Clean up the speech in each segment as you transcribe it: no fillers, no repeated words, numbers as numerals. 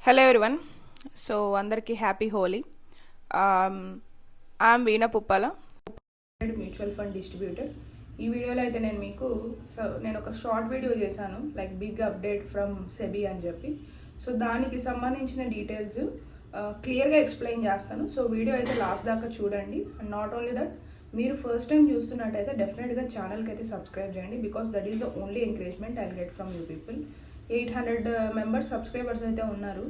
Hello everyone. So అందరికి happy Holi. I'm Veena Puppala, mutual fund distributor. ఈ వీడియోలో అయితే నేను ఒక షార్ట్ వీడియో చేశాను, like big update from SEBI అని చెప్పి. సో దానికి సంబంధించిన డీటెయిల్స్ క్లియర్గా ఎక్స్ప్లెయిన్ చేస్తాను. సో వీడియో అయితే లాస్ట్ దాకా చూడండి. అండ్ నాట్ ఓన్లీ దట్, మీరు ఫస్ట్ టైం చూస్తున్నట్టయితే డెఫినెట్గా ఛానల్కి అయితే సబ్స్క్రైబ్ చేయండి, because that is the only encouragement I get from you people. 800 members subscribers అయితే ఉన్నారు.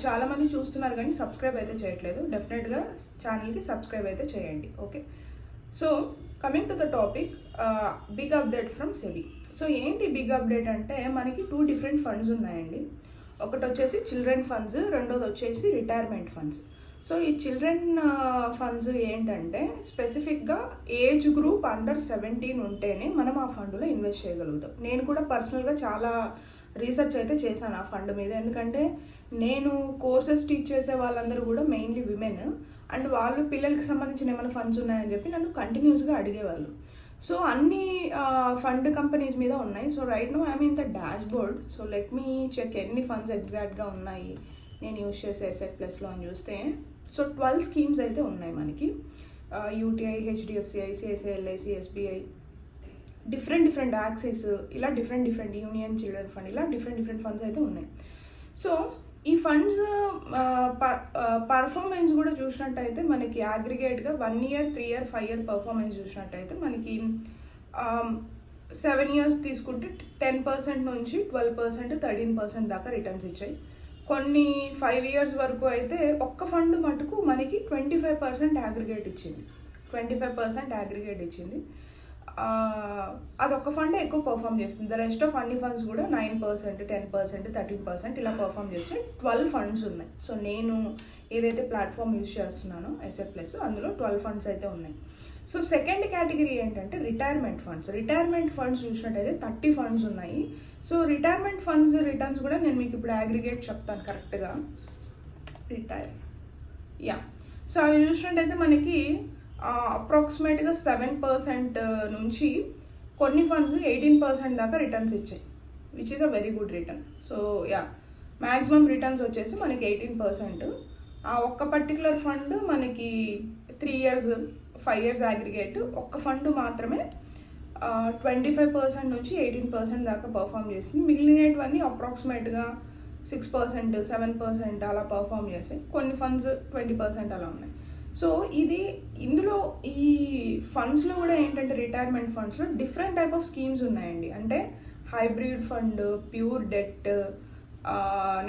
చాలామంది చూస్తున్నారు కానీ సబ్స్క్రైబ్ అయితే చేయట్లేదు. డెఫినెట్గా ఛానల్కి సబ్స్క్రైబ్ అయితే చేయండి. Okay, so coming to the topic, big update from SEBI. So ఏంటి బిగ్ అప్డేట్ అంటే, మనకి 2 డిఫరెంట్ ఫండ్స్ ఉన్నాయండి. ఒకటి వచ్చేసి చిల్డ్రన్ ఫండ్స్, రెండోది వచ్చేసి రిటైర్మెంట్ ఫండ్స్. సో ఈ చిల్డ్రన్ ఫండ్స్ ఏంటంటే, స్పెసిఫిక్గా ఏజ్ గ్రూప్ అండర్ 17 ఉంటేనే మనం ఆ ఫండ్లో ఇన్వెస్ట్ చేయగలుగుతాం. నేను కూడా పర్సనల్గా చాలా రీసెర్చ్ అయితే చేశాను ఆ ఫండ్ మీద, ఎందుకంటే నేను కోర్సెస్ టీచ్ చేసే వాళ్ళందరూ కూడా మెయిన్లీ విమెన్, అండ్ వాళ్ళు పిల్లలకి సంబంధించిన ఏమైనా ఫండ్స్ ఉన్నాయని చెప్పి నన్ను కంటిన్యూస్గా అడిగేవాళ్ళు. సో అన్ని ఫండ్ కంపెనీస్ మీద ఉన్నాయి. So right now I'm in the dashboard. So let me check ఎన్ని ఫండ్స్ ఎగ్జాక్ట్గా ఉన్నాయి నేను యూజ్ చేసే ఎస్ఎట్ ప్లస్లో అని చూస్తే. సో 12 స్కీమ్స్ అయితే ఉన్నాయి మనకి. UTI, HDFC, ICICI, LIC, SBI, different axis, ఇలా డిఫరెంట్ యూనియన్ చిల్డ్రన్ ఫండ్, ఇలా డిఫరెంట్ ఫండ్స్ అయితే ఉన్నాయి. సో ఈ ఫండ్స్ పర్ఫార్మెన్స్ కూడా చూసినట్టయితే మనకి అగ్రిగేట్గా 1 year, 3 year, 5 year పర్ఫార్మెన్స్ చూసినట్టయితే మనకి 7 years తీసుకుంటే 10% నుంచి 12%, 13% దాకా రిటర్న్స్ ఇచ్చాయి. కొన్ని 5 years వరకు అయితే ఒక్క ఫండ్ మటుకు మనకి 25% అగ్రిగేట్ ఇచ్చింది. 25% అగ్రిగేట్ ఇచ్చింది. అదొక్క ఫండ్ ఎక్కువ పర్ఫామ్ చేస్తుంది. ద రెస్ట్ ఆఫ్ అన్ని ఫండ్స్ కూడా 9%, 10%, 13% ఇలా పర్ఫామ్ చేస్తున్నాయి. 12 ఫండ్స్ ఉన్నాయి. సో నేను ఏదైతే ప్లాట్ఫామ్ యూజ్ చేస్తున్నానో ఎస్ఎట్ ప్లస్, అందులో 12 ఫండ్స్ అయితే ఉన్నాయి. సో సెకండ్ కేటగిరీ ఏంటంటే రిటైర్మెంట్ ఫండ్స్. రిటైర్మెంట్ ఫండ్స్ చూసినట్టయితే 30 ఫండ్స్ ఉన్నాయి. సో రిటైర్మెంట్ ఫండ్స్ రిటర్న్స్ కూడా నేను మీకు ఇప్పుడు అగ్రిగేట్ చెప్తాను కరెక్ట్గా. సో అవి చూసినట్టయితే మనకి అప్రాక్సిమేట్గా 7% నుంచి కొన్ని ఫండ్స్ 18% దాకా రిటర్న్స్ ఇచ్చాయి, which is a very good return. So maximum returns వచ్చేసి మనకి 18%. ఆ ఒక్క పర్టికులర్ ఫండ్ మనకి 3 years, 5 years అగ్రిగేట్, ఒక్క ఫండ్ మాత్రమే 25% నుంచి 18% దాకా పర్ఫామ్ చేసింది. మిగిలినవన్నీ అప్రాక్సిమేట్గా 6%, 7% అలా పర్ఫామ్ చేస్తాయి. కొన్ని ఫండ్స్ 20% అలా ఉన్నాయి. సో ఇందులో ఈ ఫండ్స్లో కూడా ఏంటంటే, రిటైర్మెంట్ ఫండ్స్లో డిఫరెంట్ టైప్ ఆఫ్ స్కీమ్స్ ఉన్నాయండి. అంటే hybrid fund, pure debt,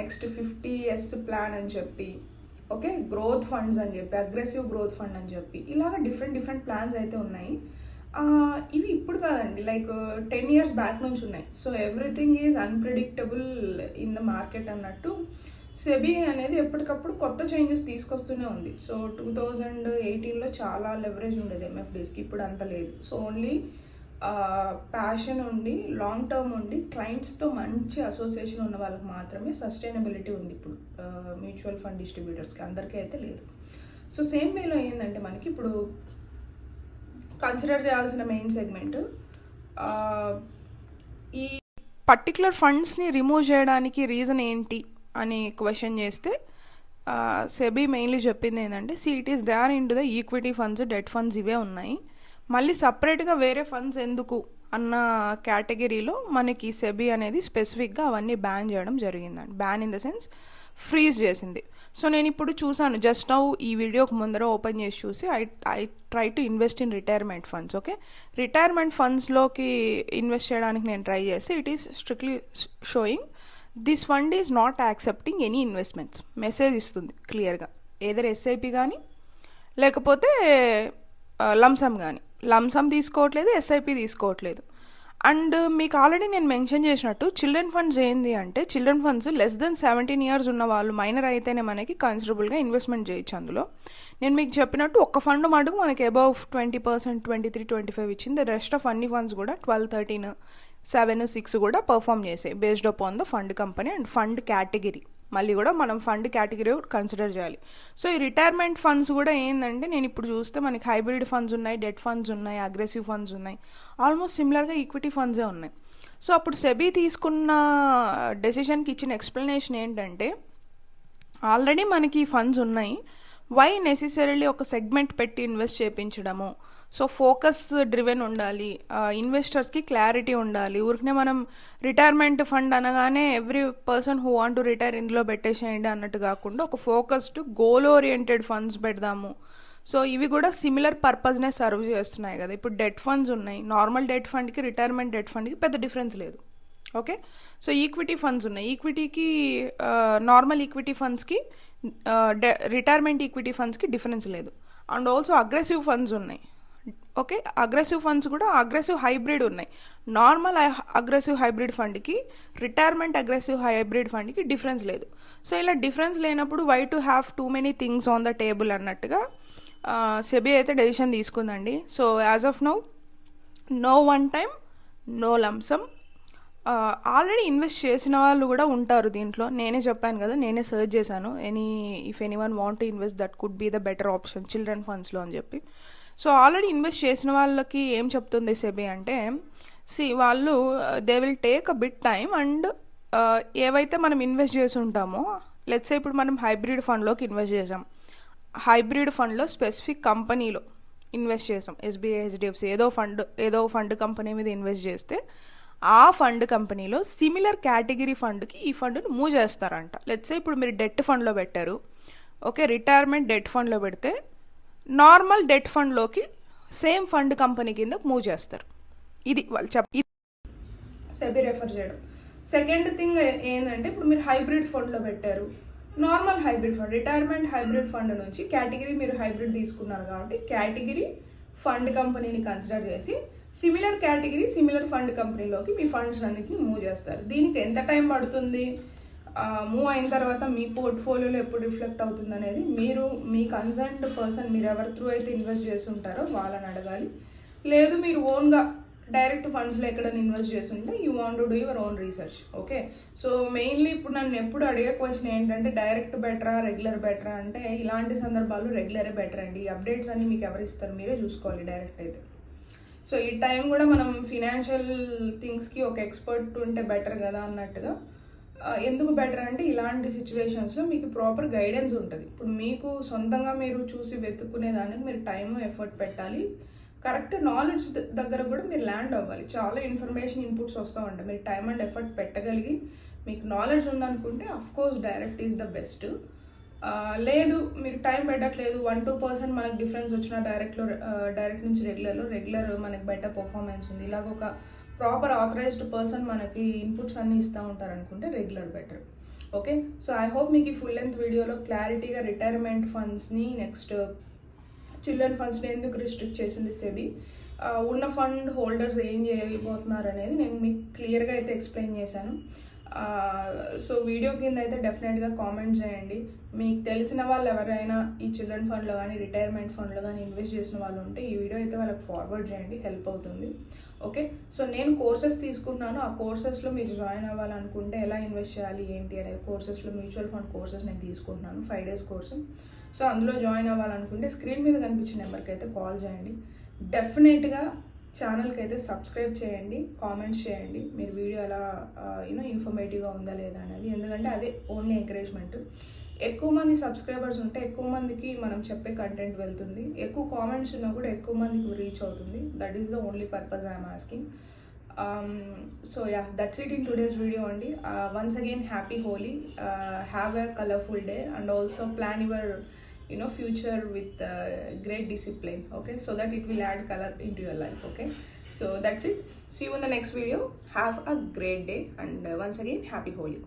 next 50S plan అని చెప్పి, ఓకే, గ్రోత్ ఫండ్స్ అని చెప్పి, అగ్రెసివ్ గ్రోత్ ఫండ్ అని చెప్పి, ఇలాగ డిఫరెంట్ ప్లాన్స్ అయితే ఉన్నాయి. ఇవి ఇప్పుడు కాదండి, లైక్ 10 years బ్యాక్ నుంచి ఉన్నాయి. So everything is unpredictable in the market అన్నట్టు సెబీ అనేది ఎప్పటికప్పుడు కొత్త చేంజెస్ తీసుకొస్తూనే ఉంది. సో 2018లో చాలా లెవరేజ్ ఉండేది ఎంఎఫ్డీస్కి, ఇప్పుడు అంత లేదు. సో ఓన్లీ ప్యాషన్ ఉండి, లాంగ్ టర్మ్ ఉండి, క్లయింట్స్తో మంచి అసోసియేషన్ ఉన్న వాళ్ళకి మాత్రమే సస్టైనబిలిటీ ఉంది ఇప్పుడు మ్యూచువల్ ఫండ్ డిస్ట్రిబ్యూటర్స్కి, అందరికీ అయితే లేదు. సో సేమ్ వేలో ఏంటంటే, మనకి ఇప్పుడు కన్సిడర్ చేయాల్సిన మెయిన్ సెగ్మెంట్, ఈ పర్టికులర్ ఫండ్స్ని రిమూవ్ చేయడానికి రీజన్ ఏంటి అని క్వశ్చన్ చేస్తే, సెబీ మెయిన్లీ చెప్పింది ఏంటంటే, it is there in to the equity funds, debt funds ఇవే ఉన్నాయి, మళ్ళీ సపరేట్గా వేరే ఫండ్స్ ఎందుకు అన్న కేటగిరీలో మనకి సెబీ అనేది స్పెసిఫిక్గా అవన్నీ బ్యాన్ చేయడం జరిగిందండి. Ban in the sense freeze చేసింది. సో నేను ఇప్పుడు చూసాను, జస్ట్ నౌ ఈ వీడియోకి ముందర ఓపెన్ చేసి చూసి, I try to invest in retirement funds. Okay, retirement ఫండ్స్లోకి ఇన్వెస్ట్ చేయడానికి నేను ట్రై చేస్తే, it is strictly showing this fund is not accepting any investments message ఇస్తుంది క్లియర్గా. ఏదర్ ఎస్ఐపి కానీ, లేకపోతే లంసమ్ కానీ. లంసమ్ తీసుకోవట్లేదు, ఎస్ఐపి తీసుకోవట్లేదు. అండ్ మీకు ఆల్రెడీ నేను మెన్షన్ చేసినట్టు, చిల్డ్రన్ ఫండ్స్ ఏంది అంటే, children funds less than 17 years ఉన్న వాళ్ళు, మైనర్ అయితేనే మనకి కన్సిడరబుల్గా ఇన్వెస్ట్మెంట్ చేయొచ్చు. అందులో నేను మీకు చెప్పినట్టు ఒక్క ఫండ్ మటుకు మనకి అబౌవ్ 20%, 23, 25 ఇచ్చింది. రెస్ట్ ఆఫ్ అన్ని ఫండ్స్ కూడా 12, 13, 7, 6 కూడా పర్ఫామ్ చేసాయి, based upon the fund company and fund category. మళ్ళీ కూడా మనం ఫండ్ కేటగిరీ కన్సిడర్ చేయాలి. సో ఈ రిటైర్మెంట్ ఫండ్స్ కూడా ఏంటంటే, నేను ఇప్పుడు చూస్తే మనకి హైబ్రిడ్ ఫండ్స్ ఉన్నాయి, డెట్ ఫండ్స్ ఉన్నాయి, అగ్రెసివ్ ఫండ్స్ ఉన్నాయి, ఆల్మోస్ట్ సిమిలర్గా ఈక్విటీ ఫండ్సే ఉన్నాయి. సో అప్పుడు సెబీ తీసుకున్న డెసిషన్కి ఇచ్చిన ఎక్స్ప్లెనేషన్ ఏంటంటే, ఆల్రెడీ మనకి ఫండ్స్ ఉన్నాయి, వై నెసెసరీలీ ఒక సెగ్మెంట్ పెట్టి ఇన్వెస్ట్ చేయించడము. సో ఫోకస్ డ్రివెన్ ఉండాలి, ఇన్వెస్టర్స్కి క్లారిటీ ఉండాలి. ఊరికనే మనం రిటైర్మెంట్ ఫండ్ అనగానే every person who want to retire ఇందులో పెట్టేసేయండి అన్నట్టు కాకుండా ఒక ఫోకస్డ్ గోల్ ఓరియంటెడ్ ఫండ్స్ పెడదాము. సో ఇవి కూడా సిమిలర్ పర్పస్నే సర్వ్ చేస్తున్నాయి కదా. ఇప్పుడు డెట్ ఫండ్స్ ఉన్నాయి, నార్మల్ డెట్ ఫండ్కి రిటైర్మెంట్ డెట్ ఫండ్కి పెద్ద డిఫరెన్స్ లేదు. ఓకే, సో ఈక్విటీ ఫండ్స్ ఉన్నాయి, ఈక్విటీకి నార్మల్ ఈక్విటీ ఫండ్స్కి రిటైర్మెంట్ ఈక్విటీ ఫండ్స్కి డిఫరెన్స్ లేదు. అండ్ ఆల్సో అగ్రెసివ్ ఫండ్స్ ఉన్నాయి. ఓకే, అగ్రెసివ్ ఫండ్స్ కూడా అగ్రెసివ్ హైబ్రిడ్ ఉన్నాయి. నార్మల్ అగ్రెసివ్ హైబ్రిడ్ ఫండ్కి రిటైర్మెంట్ అగ్రెసివ్ హైబ్రిడ్ ఫండ్కి డిఫరెన్స్ లేదు. సో ఇలా డిఫరెన్స్ లేనప్పుడు why to have too many things on the table అన్నట్టుగా సెబీ అయితే డెసిషన్ తీసుకుందండి. So as of now no one time, no lump sum. Already invest చేసిన వాళ్ళు కూడా ఉంటారు దీంట్లో. నేనే చెప్పాను కదా, నేనే సర్చ్ చేశాను if anyone want to invest that could be the better option children ఫండ్స్లో అని చెప్పి. సో ఆల్రెడీ ఇన్వెస్ట్ చేసిన వాళ్ళకి ఏం చెప్తుంది సెబీ అంటే, వాళ్ళు they will take a bit time and ఏవైతే మనం ఇన్వెస్ట్ చేసి ఉంటామో, లెట్స్ ఇప్పుడు మనం హైబ్రిడ్ ఫండ్లోకి ఇన్వెస్ట్ చేసాం, హైబ్రిడ్ ఫండ్లో స్పెసిఫిక్ కంపెనీలో ఇన్వెస్ట్ చేసాం, ఎస్బీఐ, హెచ్డిఎఫ్సి ఏదో ఫండ్ కంపెనీ మీద ఇన్వెస్ట్ చేస్తే ఆ ఫండ్ కంపెనీలో సిమిలర్ కేటగిరీ ఫండ్కి ఈ ఫండ్ను మూవ్ చేస్తారంట. లెట్స్ ఇప్పుడు మీరు డెట్ ఫండ్లో పెట్టారు, ఓకే, రిటైర్మెంట్ డెట్ ఫండ్లో పెడితే నార్మల్ డెట్ ఫండ్లోకి సేమ్ ఫండ్ కంపెనీ కింద మూవ్ చేస్తారు. ఇది వాళ్ళు సెబీ రెఫర్ చేయడం. సెకండ్ థింగ్ ఏంటంటే, ఇప్పుడు మీరు హైబ్రిడ్ ఫండ్లో పెట్టారు, normal hybrid fund, retirement hybrid fund నుంచి కేటగిరీ మీరు హైబ్రిడ్ తీసుకున్నారు కాబట్టి కేటగిరీ ఫండ్ కంపెనీని కన్సిడర్ చేసి సిమిలర్ కేటగిరీ సిమిలర్ ఫండ్ కంపెనీలోకి మీ ఫండ్స్ అన్నిటిని మూవ్ చేస్తారు. దీనికి ఎంత టైం పడుతుంది, మూవ్ అయిన తర్వాత మీ పోర్ట్ఫోలియోలో ఎప్పుడు రిఫ్లెక్ట్ అవుతుంది అనేది మీరు మీ కన్సర్న్డ్ పర్సన్, మీరు ఎవరి త్రూ అయితే ఇన్వెస్ట్ చేసి ఉంటారో వాళ్ళని అడగాలి. లేదు మీరు ఓన్గా డైరెక్ట్ ఫండ్స్లో ఎక్కడైనా ఇన్వెస్ట్ చేస్తుంటే you want to do your own research. Okay, so mainly ఇప్పుడు నన్ను ఎప్పుడు అడిగే క్వశ్చన్ ఏంటంటే, డైరెక్ట్ బెటరా రెగ్యులర్ బెటరా అంటే, ఇలాంటి సందర్భాల్లో రెగ్యులరే బెటర్ అండి. అప్డేట్స్ అన్ని మీకు ఎవరు ఇస్తారు, మీరే చూసుకోవాలి డైరెక్ట్ అయితే. సో ఈ టైం కూడా మనం ఫినాన్షియల్ థింగ్స్కి ఒక ఎక్స్పర్ట్ ఉంటే బెటర్ కదా అన్నట్టుగా. ఎందుకు బెటర్ అంటే, ఇలాంటి సిచ్యువేషన్స్లో మీకు ప్రాపర్ గైడెన్స్ ఉంటుంది. ఇప్పుడు మీకు సొంతంగా మీరు చూసి వెతుక్కునే దానికి మీరు టైము ఎఫర్ట్ పెట్టాలి. కరెక్ట్ నాలెడ్జ్ దగ్గర కూడా మీరు ల్యాండ్ అవ్వాలి. చాలా ఇన్ఫర్మేషన్ ఇన్పుట్స్ వస్తూ ఉంటాయి. మీరు టైం అండ్ ఎఫర్ట్ పెట్టగలిగి మీకు నాలెడ్జ్ ఉందనుకుంటే of course direct is the best. లేదు మీరు టైం పెట్టట్లేదు, 1-2% మనకు డిఫరెన్స్ వచ్చిన డైరెక్ట్ నుంచి రెగ్యులర్ మనకి బెటర్ పర్ఫార్మెన్స్ ఉంది, ఇలాగ ఒక ప్రాపర్ ఆథరైజ్డ్ పర్సన్ మనకి ఇన్పుట్స్ అన్నీ ఇస్తూ ఉంటారు అనుకుంటే regular better. Okay, so I hope మీకు ఈ ఫుల్ లెంత్ వీడియోలో క్లారిటీగా రిటైర్మెంట్ ఫండ్స్ని, నెక్స్ట్ చిల్డ్రన్ ఫండ్స్ని ఎందుకు రిస్ట్రిక్ట్ చేసింది సెబీ, ఉన్న ఫండ్ హోల్డర్స్ ఏం చేయబోతున్నారు అనేది నేను మీకు క్లియర్గా అయితే ఎక్స్ప్లెయిన్ చేశాను. సో వీడియో కింద అయితే డెఫినెట్గా కామెంట్ చేయండి. మీకు తెలిసిన వాళ్ళు ఎవరైనా ఈ చిల్డ్రన్ ఫండ్లో కానీ రిటైర్మెంట్ ఫండ్లో కానీ ఇన్వెస్ట్ చేసిన వాళ్ళు ఉంటే ఈ వీడియో అయితే వాళ్ళకి ఫార్వర్డ్ చేయండి, హెల్ప్ అవుతుంది. ఓకే, సో నేను కోర్సెస్ తీసుకుంటున్నాను, ఆ కోర్సెస్లో మీరు జాయిన్ అవ్వాలనుకుంటే ఎలా ఇన్వెస్ట్ చేయాలి ఏంటి అనే కోర్సెస్లో మ్యూచువల్ ఫండ్ కోర్సెస్ నేను తీసుకుంటున్నాను, 5 days కోర్సు. సో అందులో జాయిన్ అవ్వాలనుకుంటే స్క్రీన్ మీద కనిపించిన నెంబర్కి అయితే కాల్ చేయండి. డెఫినెట్గా ఛానల్కి అయితే సబ్స్క్రైబ్ చేయండి, కామెంట్స్ చేయండి మీరు వీడియో ఎలా ఇన్ఫర్మేటివ్గా ఉందా లేదా అనేది. ఎందుకంటే అదే ఓన్లీ ఎంకరేజ్మెంట్. ఎక్కువ మంది సబ్స్క్రైబర్స్ ఉంటే ఎక్కువ మందికి మనం చెప్పే కంటెంట్ వెళ్తుంది, ఎక్కువ కామెంట్స్ ఉన్నా కూడా ఎక్కువ మందికి రీచ్ అవుతుంది. That is the only purpose I'm asking. So yeah, that's it in today's video అండి. Once again happy Holi, have a colourful day and also plan your future with great discipline, okay, so that it will add color into your life. Okay, so that's it. See you in the next video. Have a great day and once again happy Holi.